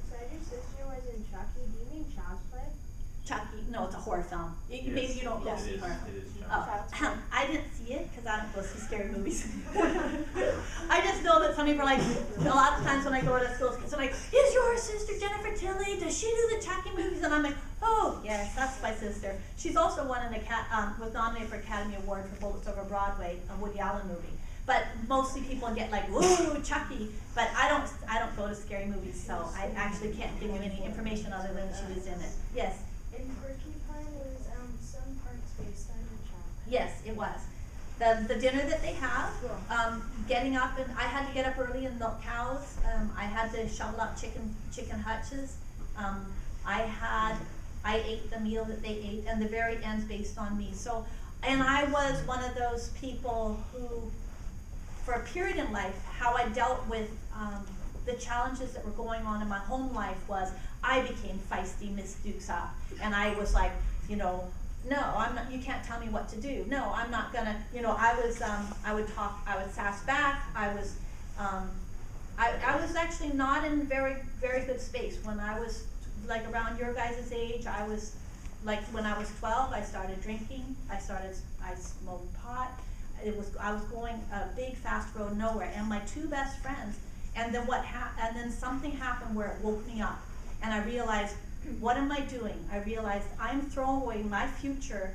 said your sister was in Chucky. Do you mean Child's Play? Chucky, no, it's a horror film. Maybe you don't go see horror. It is Oh, I didn't see it because I don't go see scary movies. I just know that some people are like, a lot of times when I go to schools, kids are like, is your sister Jennifer Tilly? Does she do the Chucky movies? And I'm like, oh, yes, that's my sister. She's also won was nominated for Academy Award for Bullets Over Broadway, a Woody Allen movie. But mostly people get like, whoa, Chucky. But I don't go to scary movies, so I actually can't give you any information other than she was in it. Yes? In Porcupine, it was some parts based on the child. Yes, it was. The dinner that they have, getting up, and I had to get up early and milk cows. I had to shovel out chicken hutches. I ate the meal that they ate, and the very end's based on me. So, and I was one of those people who, for a period in life, how I dealt with the challenges that were going on in my home life was I became feisty Miss Dukes up, and I was like, you know, no, I'm not. You can't tell me what to do. No, I'm not gonna. You know, I would sass back. I was actually not in very good space when I was like around your guys' age. I was like when I was 12, I started drinking. I smoked pot. I was going a big fast road nowhere, and my two best friends. And then and then something happened where it woke me up, and I realized, what am I doing? I realized I'm throwing away my future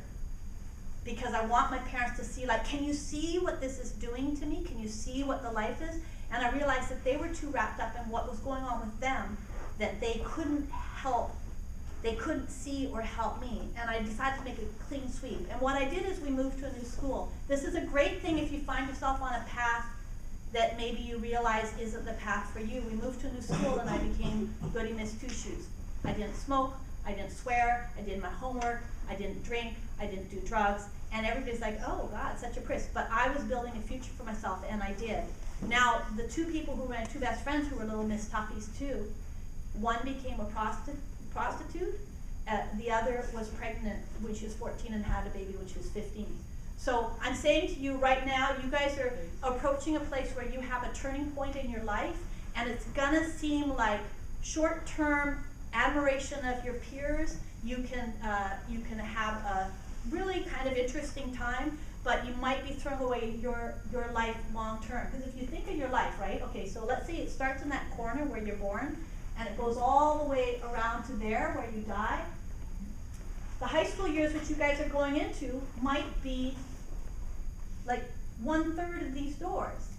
because I want my parents to see, like, can you see what this is doing to me? Can you see what the life is? And I realized that they were too wrapped up in what was going on with them that they couldn't see or help me. And I decided to make a clean sweep. And what I did is we moved to a new school. This is a great thing if you find yourself on a path that maybe you realize isn't the path for you. We moved to a new school and I became Goody Miss Two Shoes. I didn't smoke, I didn't swear, I did my homework, I didn't drink, I didn't do drugs, and everybody's like, oh God, such a priss. But I was building a future for myself, and I did. Now, the two people who were my two best friends who were little Miss Toughies too, one became a prostitute, the other was pregnant when she was 14 and had a baby when she was 15. So I'm saying to you right now, you guys are approaching a place where you have a turning point in your life, and it's gonna seem like short-term admiration of your peers. You can have a really kind of interesting time, but you might be throwing away your life long-term. Because if you think of your life, right? Okay, so let's say it starts in that corner where you're born, and it goes all the way around to there where you die. The high school years which you guys are going into might be like 1/3 of these doors,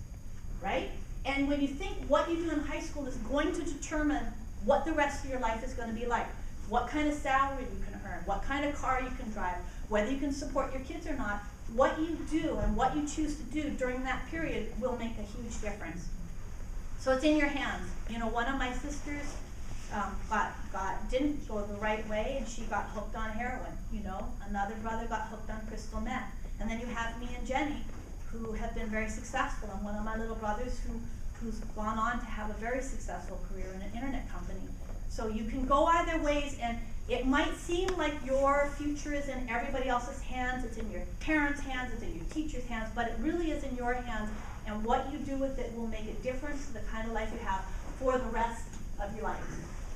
right? And when you think what you do in high school is going to determine what the rest of your life is going to be like, what kind of salary you can earn, what kind of car you can drive, whether you can support your kids or not, what you do and what you choose to do during that period will make a huge difference. So it's in your hands. You know, one of my sisters didn't go the right way, and she got hooked on heroin. You know, another brother got hooked on crystal meth, and then you have me and Jenny, who have been very successful, and one of my little brothers who's gone on to have a very successful career in an internet company. So you can go either ways, and it might seem like your future is in everybody else's hands, it's in your parents' hands, it's in your teacher's hands, but it really is in your hands, and what you do with it will make a difference to the kind of life you have for the rest of your life.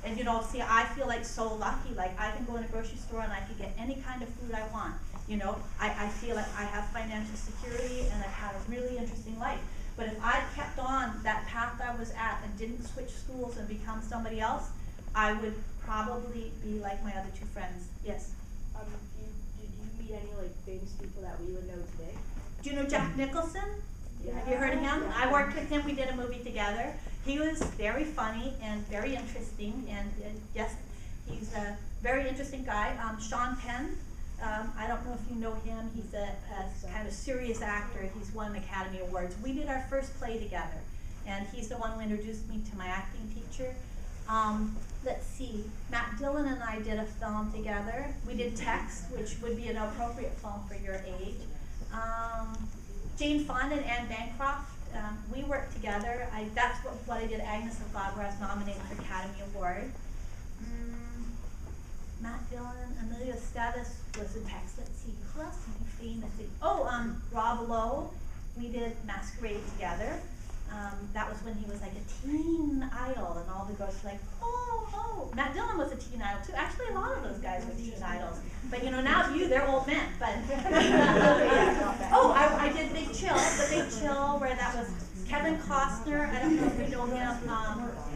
And you know, see, I feel like so lucky, like I can go in a grocery store and I can get any kind of food I want. You know, I feel like I have financial security and I've had a really interesting life. But if I kept on that path I was at and didn't switch schools and become somebody else, I would probably be like my other two friends. Yes? Did you meet any like famous people that we would know today? Do you know Jack Nicholson? Yeah. Have you heard of him? Yeah. I worked with him, we did a movie together. He was very funny and very interesting, and yes, he's a very interesting guy. Sean Penn, I don't know if you know him, he's a kind of serious actor. He's won Academy Awards. We did our first play together, and he's the one who introduced me to my acting teacher. Let's see, Meg Dillon and I did a film together. We did Text, which would be an appropriate film for your age. Jane Fonda and Anne Bancroft we worked together. That's what I did, Agnes of God, where I was nominated for Academy Award. Matt Dillon, Amelia Status was a text. Let's see, who else did we famous? Oh, Rob Lowe. We did Masquerade together. That was when he was like a teen idol, and all the girls were like, oh. Matt Dillon was a teen idol too. Actually, a lot of those guys were teen idols. But you know, now they're old men. But oh, I did Big Chill, the Big Chill, where that was Kevin Costner. I don't know if you know him.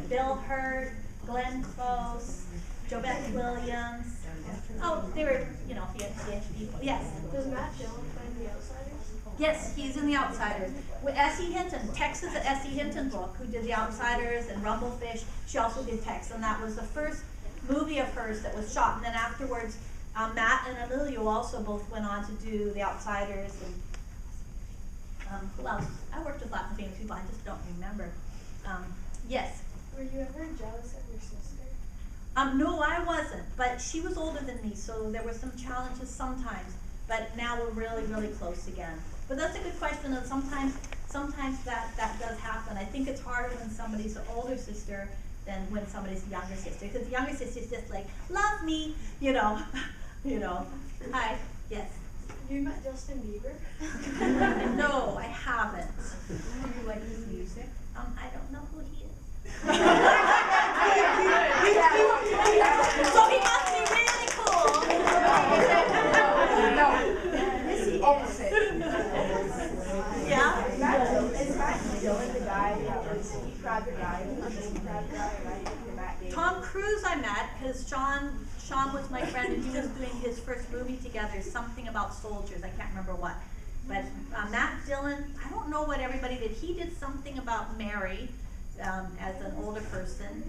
Bill Hurt, Glenn Close, Jobette Williams. Oh, they were, you know, fancy people. Yes. Does Matt Dillon play in The Outsiders? Yes, he's in The Outsiders. With S.E. Hinton, Tex is the S.E. Hinton book, who did The Outsiders and Rumblefish. She also did Tex, and that was the first movie of hers that was shot. And then afterwards, Matt and Emilio also both went on to do The Outsiders. And who else? I worked with lots of famous people, I just don't remember. Yes? Were you ever jealous of your sister? No, I wasn't, but she was older than me, so there were some challenges sometimes. But now we're really, really close again. But that's a good question, and sometimes that does happen. I think it's harder when somebody's an older sister than when somebody's a younger sister, because the younger sister's just like, love me, you know. Hi, yes. You met Justin Bieber? No, I haven't. Do you like his music? I don't know who he is. So he must be really cool. No, opposite. Yeah? Is Matt Dillon the guy that was He Private Guy? He Private Guy, and I think the Matt Damon. Tom Cruise I met because Sean was my friend, and he was doing his first movie together, something about soldiers. I can't remember what. But Matt Dillon, I don't know what everybody did. He did something about Mary as an older person.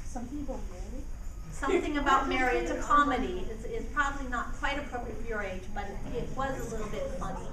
Something about Mary? Something about Mary. It's a comedy. It's probably not quite appropriate for your age, but it was a little bit funny.